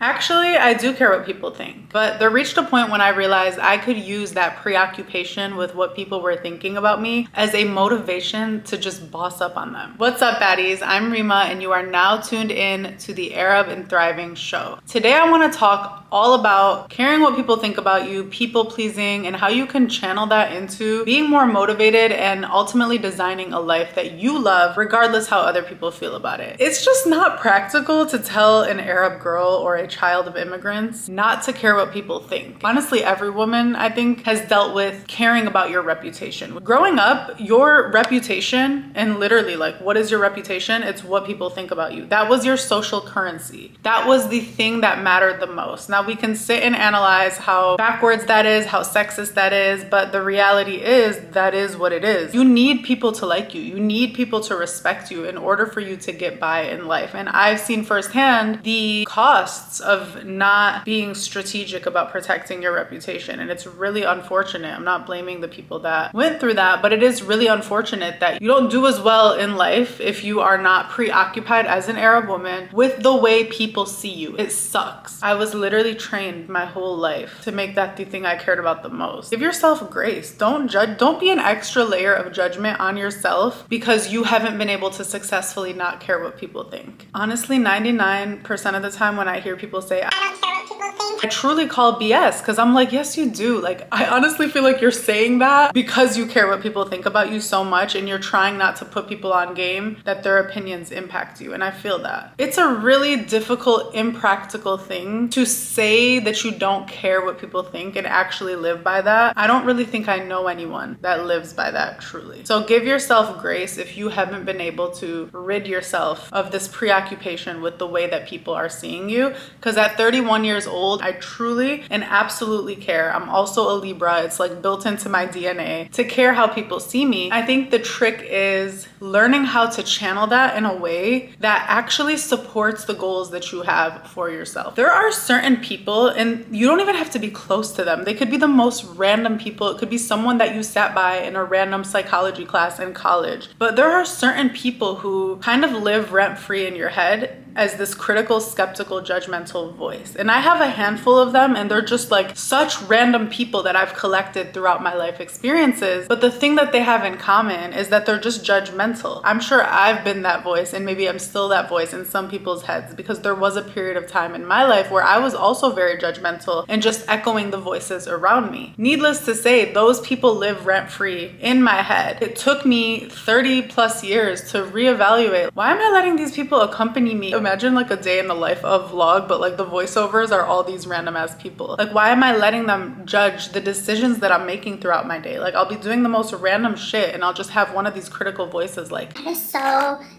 Actually, I do care what people think, but there reached a point when I realized I could use that preoccupation with what people were thinking about me as a motivation to just boss up on them. What's up, baddies? I'm Rima, and you are now tuned in to the Arab and Thriving show. Today, I want to talk all about caring what people think about you, people pleasing, and how you can channel that into being more motivated and ultimately designing a life that you love, regardless how other people feel about it. It's just not practical to tell an Arab girl or a child of immigrants not to care what people think. Honestly, every woman, I think, has dealt with caring about your reputation. Growing up, your reputation, and literally, like, what is your reputation? It's what people think about you. That was your social currency. That was the thing that mattered the most. Now, we can sit and analyze how backwards that is, how sexist that is, but the reality is that is what it is. You need people to like you. You need people to respect you in order for you to get by in life. And I've seen firsthand the costs of not being strategic about protecting your reputation. And it's really unfortunate. I'm not blaming the people that went through that, but it is really unfortunate that you don't do as well in life if you are not preoccupied as an Arab woman with the way people see you. It sucks. I was literally trained my whole life to make that the thing I cared about the most. Give yourself grace. Don't judge. Don't be an extra layer of judgment on yourself because you haven't been able to successfully not care what people think. Honestly, 99% of the time when I hear people say, I don't care what people think, I truly call BS, because I'm like, yes, you do. Like, I honestly feel like you're saying that because you care what people think about you so much and you're trying not to put people on game that their opinions impact you. And I feel that. It's a really difficult, impractical thing to say that you don't care what people think and actually live by that. I don't really think I know anyone that lives by that truly. So give yourself grace if you haven't been able to rid yourself of this preoccupation with the way that people are seeing you. Because at 31 years old, I truly and absolutely care. I'm also a Libra. It's like built into my DNA to care how people see me. I think the trick is learning how to channel that in a way that actually supports the goals that you have for yourself. There are certain people, and you don't even have to be close to them. They could be the most random people. It could be someone that you sat by in a random psychology class in college. But there are certain people who kind of live rent-free in your head as this critical, skeptical, judgmental voice. And I have a handful of them, and they're just like such random people that I've collected throughout my life experiences. But the thing that they have in common is that they're just judgmental. I'm sure I've been that voice, and maybe I'm still that voice in some people's heads, because there was a period of time in my life where I was also very judgmental and just echoing the voices around me. Needless to say, those people live rent-free in my head. It took me 30 plus years to reevaluate, why am I letting these people accompany me? Imagine like a day in the life of vlog, but like the voiceovers are all these random ass people. Like, why am I letting them judge the decisions that I'm making throughout my day? Like, I'll be doing the most random shit and I'll just have one of these critical voices like, that is so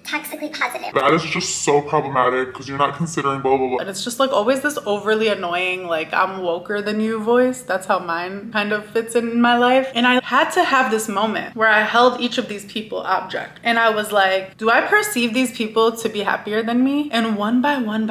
toxically positive. That is just so problematic because you're not considering blah, blah, blah. and it's just like always this overly annoying, like, I'm woker than you voice. That's how mine kind of fits in my life. And I had to have this moment where I held each of these people object. And I was like, do I perceive these people to be happier than me? And one by one,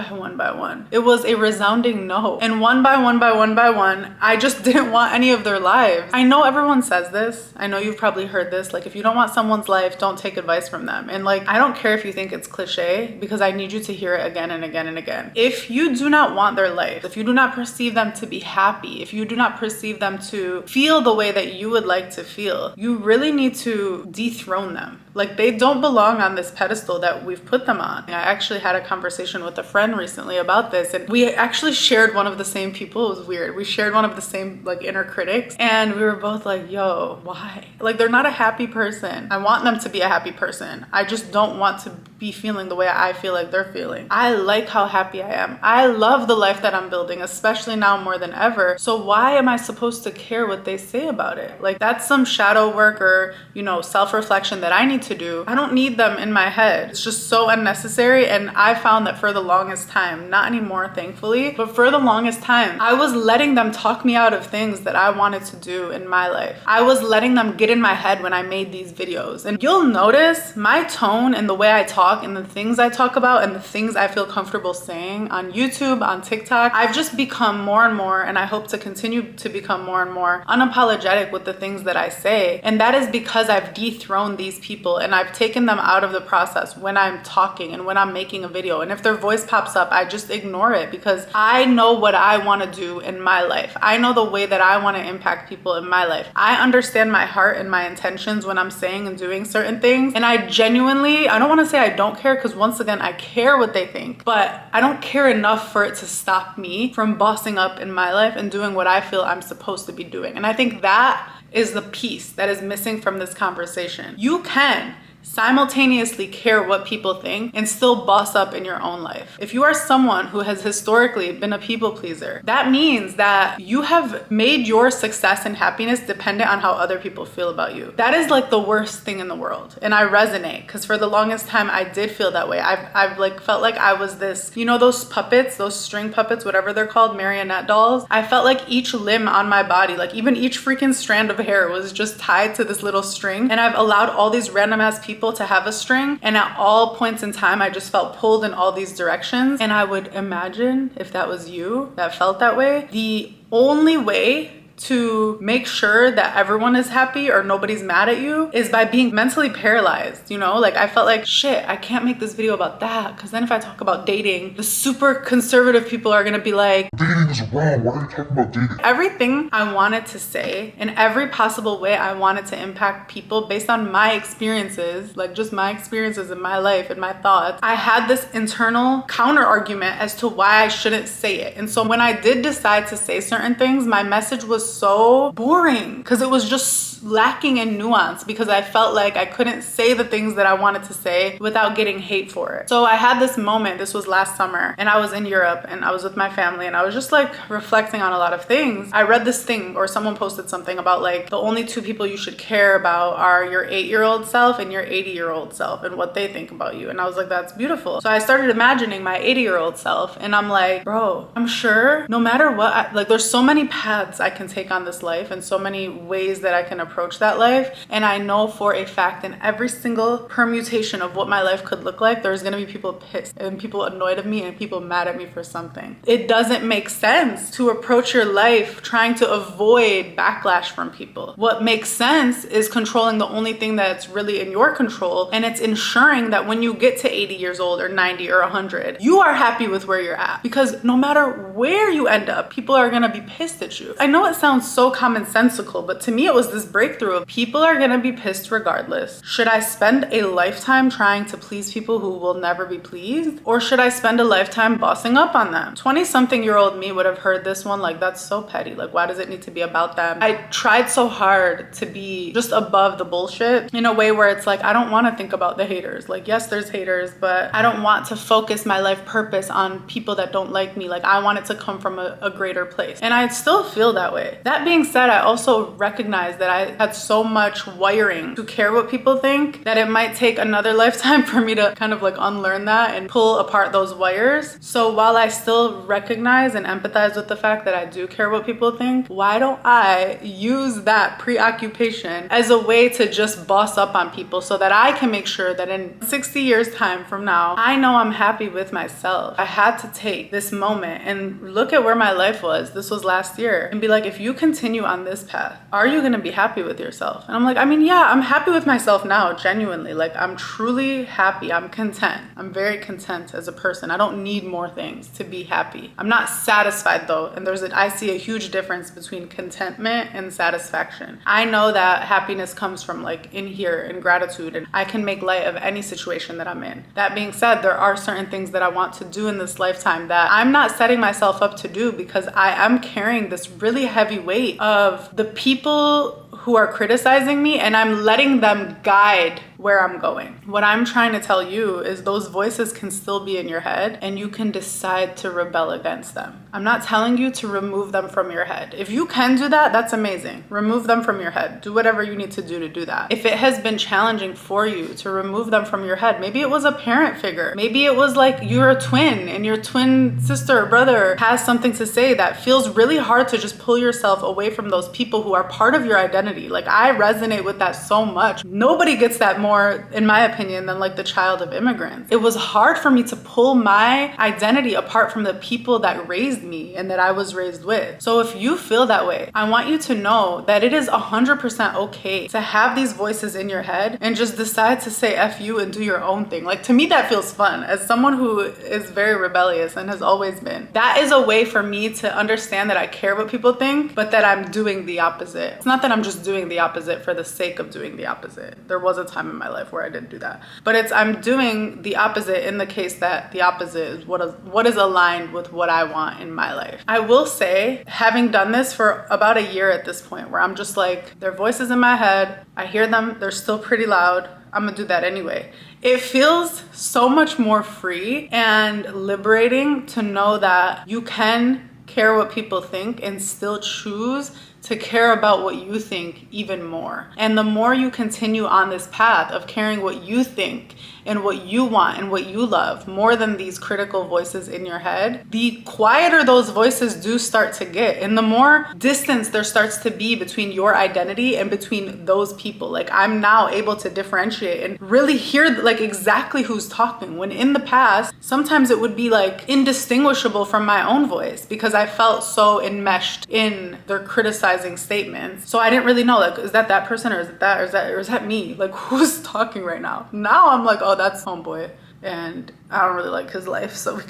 it was a resounding no. And one by one, I just didn't want any of their lives. I know everyone says this. I know you've probably heard this. Like, if you don't want someone's life, don't take advice from them. And like, I don't care if you think it's cliche, because I need you to hear it again and again and again. If you do not want their life, if you do not perceive them to be happy, if you do not perceive them to feel the way that you would like to feel, you really need to dethrone them. Like, they don't belong on this pedestal that we've put them on. I actually had a conversation with a friend recently about this, and we actually shared one of the same people. It was weird. We shared one of the same like inner critics, and we were both like, yo, why? Like, they're not a happy person. I want them to be a happy person. I just don't want to be feeling the way I feel like they're feeling. I like how happy I am. I love the life that I'm building, especially now more than ever. So why am I supposed to care what they say about it? Like, that's some shadow work or, you know, self-reflection that I need to do. I don't need them in my head. It's just so unnecessary. And I found that for the longest time, not anymore, thankfully, but for the longest time, I was letting them talk me out of things that I wanted to do in my life. I was letting them get in my head when I made these videos. And you'll notice my tone and the way I talk talk and the things I talk about and the things I feel comfortable saying on YouTube, on TikTok, I've just become more and more, and I hope to continue to become more and more unapologetic with the things that I say. And that is because I've dethroned these people and I've taken them out of the process when I'm talking and when I'm making a video. And if their voice pops up, I just ignore it because I know what I want to do in my life. I know the way that I want to impact people in my life. I understand my heart and my intentions when I'm saying and doing certain things. And I genuinely, I don't want to say I don't care, because once again, I care what they think, but I don't care enough for it to stop me from bossing up in my life and doing what I feel I'm supposed to be doing. And I think that is the piece that is missing from this conversation. You can simultaneously care what people think and still boss up in your own life. If you are someone who has historically been a people pleaser, that means that you have made your success and happiness dependent on how other people feel about you. That is like the worst thing in the world. And I resonate, because for the longest time I did feel that way. I've like felt like I was this, you know, those puppets, those string puppets, whatever they're called, marionette dolls. I felt like each limb on my body, like even each freaking strand of hair was just tied to this little string. And I've allowed all these random ass people to have a string, and at all points in time I just felt pulled in all these directions. And I would imagine if that was you that felt that way, the only way to make sure that everyone is happy or nobody's mad at you is by being mentally paralyzed, you know? Like I felt like, shit, I can't make this video about that, because then if I talk about dating, the super conservative people are gonna be like, Dating is wrong. Why are you talking about dating? everything I wanted to say in every possible way I wanted to impact people based on my experiences, like just my experiences in my life and my thoughts. I had this internal counter argument as to why I shouldn't say it. And so when I did decide to say certain things, my message was so boring because it was just lacking in nuance, because I felt like I couldn't say the things that I wanted to say without getting hate for it. So I had this moment, this was last summer, and I was in Europe and I was with my family and I was just like reflecting on a lot of things. I read this thing, or someone posted something about like the only two people you should care about are your 8-year-old self and your 80-year-old self and what they think about you. And I was like, that's beautiful. So I started imagining my 80-year-old self and I'm like, bro, I'm sure no matter what, like there's so many paths I can take on this life and so many ways that I can approach that life. And I know for a fact in every single permutation of what my life could look like, there's gonna be people pissed and people annoyed of me and people mad at me for something. It doesn't make sense to approach your life trying to avoid backlash from people. What makes sense is controlling the only thing that's really in your control, and it's ensuring that when you get to 80 years old or 90 or 100, you are happy with where you're at, because no matter where you end up, people are gonna be pissed at you. I know it sounds so commonsensical, but to me it was this breakthrough of people are gonna be pissed regardless. Should I spend a lifetime trying to please people who will never be pleased, or should I spend a lifetime bossing up on them? 20-something-year-old me would have heard this one like, that's so petty, like why does it need to be about them? I tried so hard to be just above the bullshit in a way where it's like, I don't want to think about the haters. Like yes, there's haters, but I don't want to focus my life purpose on people that don't like me. Like I want it to come from a greater place, and I still feel that way. That being said, I also recognize that I had so much wiring to care what people think that it might take another lifetime for me to kind of like unlearn that and pull apart those wires. So while I still recognize and empathize with the fact that I do care what people think, why don't I use that preoccupation as a way to just boss up on people so that I can make sure that in 60 years time from now, I know I'm happy with myself. I had to take this moment and look at where my life was. This was last year, and be like, if you continue on this path, are you gonna be happy with yourself? And I'm like, I mean, yeah, I'm happy with myself now, genuinely. Like I'm truly happy. I'm content. I'm very content as a person. I don't need more things to be happy. I'm not satisfied though. And I see a huge difference between contentment and satisfaction. I know that happiness comes from like in here, in gratitude, and I can make light of any situation that I'm in. That being said, there are certain things that I want to do in this lifetime that I'm not setting myself up to do, because I am carrying this really heavy weight of the people who are criticizing me, and I'm letting them guide where I'm going. What I'm trying to tell you is those voices can still be in your head, and you can decide to rebel against them. I'm not telling you to remove them from your head. If you can do that, that's amazing. Remove them from your head. Do whatever you need to do that. If it has been challenging for you to remove them from your head, maybe it was a parent figure. Maybe it was like you're a twin and your twin sister or brother has something to say that feels really hard to just pull yourself away from those people who are part of your identity. Like I resonate with that so much. Nobody gets that moment more, in my opinion, than like the child of immigrants. It was hard for me to pull my identity apart from the people that raised me and that I was raised with. So if you feel that way, I want you to know that it is 100% okay to have these voices in your head and just decide to say F you and do your own thing. Like, to me, that feels fun. As someone who is very rebellious and has always been, that is a way for me to understand that I care what people think, but that I'm doing the opposite. It's not that I'm just doing the opposite for the sake of doing the opposite. There was a time in my life where I didn't do that. But I'm doing the opposite in the case that the opposite is what is aligned with what I want in my life. I will say, having done this for about a year at this point, where I'm just like, there are voices in my head, I hear them, they're still pretty loud, I'm gonna do that anyway. It feels so much more free and liberating to know that you can care what people think and still choose to care about what you think even more. And the more you continue on this path of caring what you think and what you want and what you love more than these critical voices in your head, the quieter those voices do start to get, and the more distance there starts to be between your identity and between those people. Like, I'm now able to differentiate and really hear like exactly who's talking, when in the past sometimes it would be like indistinguishable from my own voice because I felt so enmeshed in their criticizing statements. So I didn't really know, like, is that person, or is it that, or is that me? Like, who's talking right now? Now I'm like, oh, that's homeboy, and I don't really like his life, so we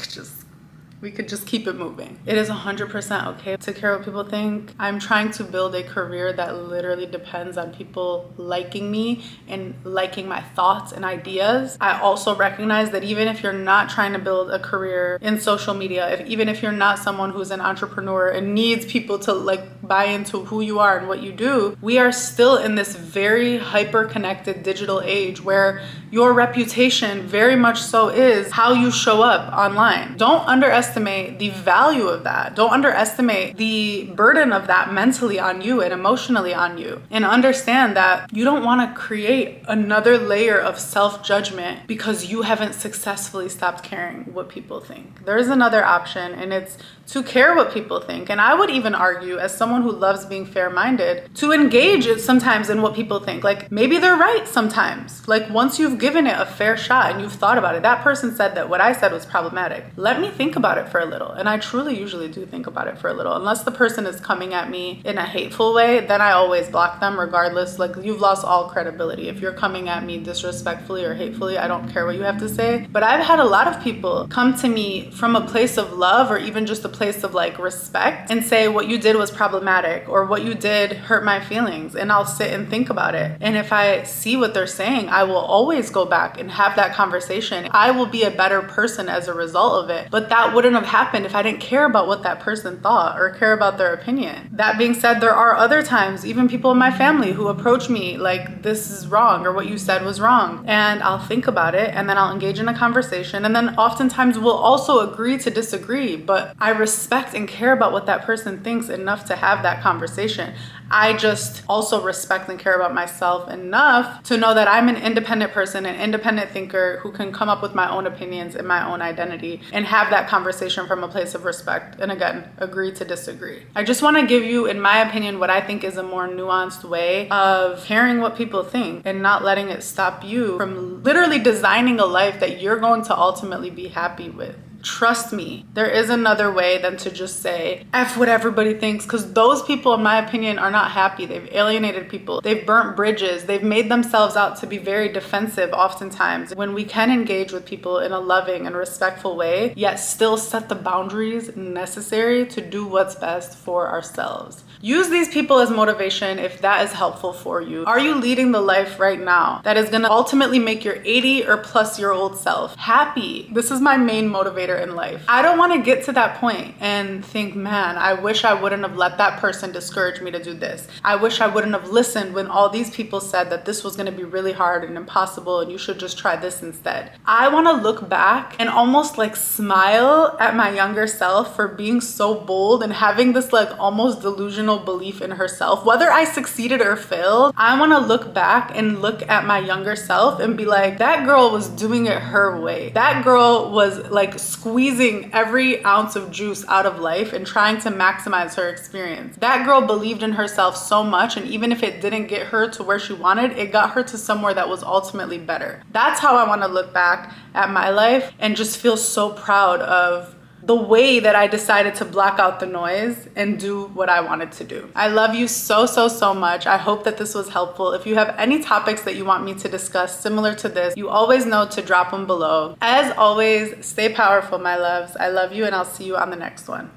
could just keep it moving. It is 100% okay to care what people think. I'm trying to build a career that literally depends on people liking me and liking my thoughts and ideas. I also recognize that even if you're not trying to build a career in social media, even if you're not someone who's an entrepreneur and needs people to like buy into who you are and what you do, we are still in this very hyper-connected digital age where your reputation very much so is how you show up online. Don't underestimate the value of that. Don't underestimate the burden of that mentally on you and emotionally on you. And understand that you don't want to create another layer of self-judgment because you haven't successfully stopped caring what people think. There is another option, and it's to care what people think. And I would even argue, as someone who loves being fair-minded, to engage sometimes in what people think. Like, maybe they're right sometimes. Like, once you've given it a fair shot and you've thought about it, that person said that what I said was problematic. Let me think about it for a little. And I truly usually do think about it for a little. Unless the person is coming at me in a hateful way, then I always block them regardless. Like, you've lost all credibility. If you're coming at me disrespectfully or hatefully, I don't care what you have to say. But I've had a lot of people come to me from a place of love or even just a place of like respect and say, what you did was problematic, or what you did hurt my feelings. And I'll sit and think about it. And if I see what they're saying, I will always go back and have that conversation. I will be a better person as a result of it. But that wouldn't have happened if I didn't care about what that person thought or care about their opinion. That being said, there are other times, even people in my family who approach me like, this is wrong, or what you said was wrong. And I'll think about it, and then I'll engage in a conversation. And then oftentimes we'll also agree to disagree, but I respect and care about what that person thinks enough to have that conversation. I just also respect and care about myself enough to know that I'm an independent person, an independent thinker who can come up with my own opinions and my own identity and have that conversation from a place of respect. And again, agree to disagree. I just want to give you, in my opinion, what I think is a more nuanced way of caring what people think and not letting it stop you from literally designing a life that you're going to ultimately be happy with. Trust me, there is another way than to just say F what everybody thinks, because those people, in my opinion, are not happy. They've alienated people. They've burnt bridges. They've made themselves out to be very defensive oftentimes. When we can engage with people in a loving and respectful way, yet still set the boundaries necessary to do what's best for ourselves. Use these people as motivation if that is helpful for you. Are you leading the life right now that is going to ultimately make your 80 or plus year old self happy? This is my main motivator in life. I don't want to get to that point and think, man, I wish I wouldn't have let that person discourage me to do this. I wish I wouldn't have listened when all these people said that this was going to be really hard and impossible and you should just try this instead. I want to look back and almost like smile at my younger self for being so bold and having this like almost delusional belief in herself. Whether I succeeded or failed, I want to look back and look at my younger self and be like, that girl was doing it her way. That girl was like squeezing every ounce of juice out of life and trying to maximize her experience. That girl believed in herself so much, and even if it didn't get her to where she wanted, it got her to somewhere that was ultimately better. That's how I want to look back at my life and just feel so proud of the way that I decided to block out the noise and do what I wanted to do. I love you so, so, so much. I hope that this was helpful. If you have any topics that you want me to discuss similar to this, you always know to drop them below. As always, stay powerful, my loves. I love you, and I'll see you on the next one.